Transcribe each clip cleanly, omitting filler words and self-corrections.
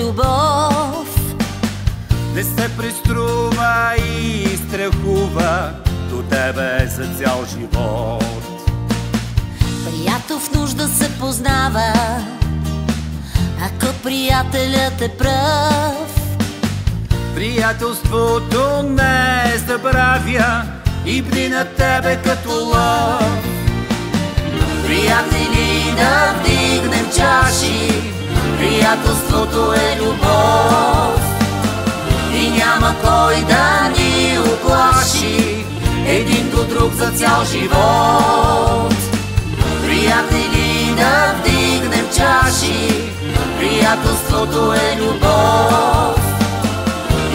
любов. Не се приструва и страхува до тебе за цял живот. Приятел в нужда се познава, ако приятелят е пръв. Приятелството не забравя и бди на тебе като лъв. Приятели, да вдигнем чаши, приятелството е любов. И няма кой да ни уплаши, един до друг за цял живот. Приятели, да вдигнем чаши, приятелството е любов.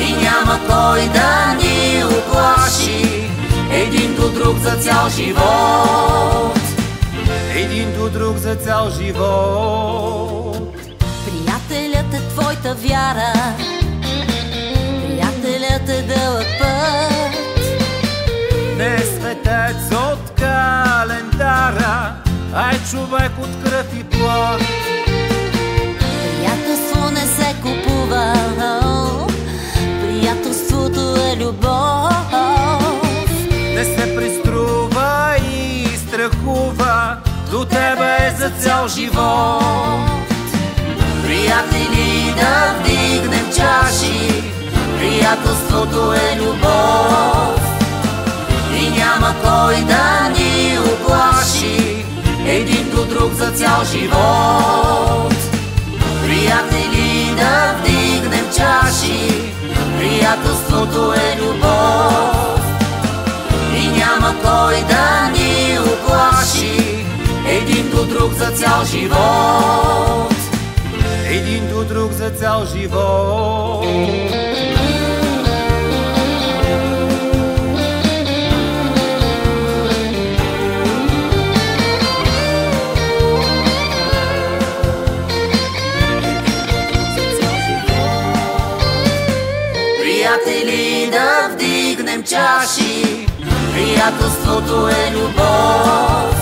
И няма кой да ни уплаши, един до друг за цял живот. Един до друг за цял живот. Приятелят е твоята вяра, приятелят е дълъг път. Не е светец от календара, а е човек от кръв и плът. Приятелство не се купува, приятелството е любов. Не се приструва и страхува, до тебе е за цял живот. Приятели, да вдигнем чаши, приятелството е любов. И няма кой да ни уплаши, един до друг за цял живот. Приятели, да вдигнем чаши, приятелството е любов. И няма кой да ни уплаши, един до друг за цял живот. Един до друг за цял живот. Приятели, да вдигнем чаши, приятелството е любов.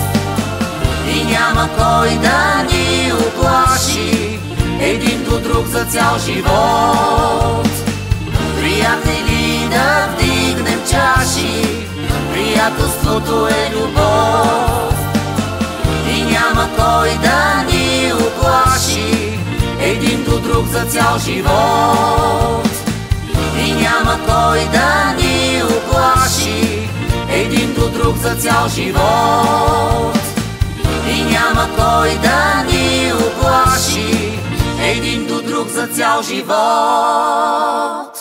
И няма кой да ни уплаши, един до друг за цял живот. Приятели, да вдигнем чаши, приятелството е любов. И няма кой да ни уплаши, един до друг за цял живот. И няма кой да ни уплаши, един до друг за цял живот. И няма кой да ни уплаши, един до друг за цял живот.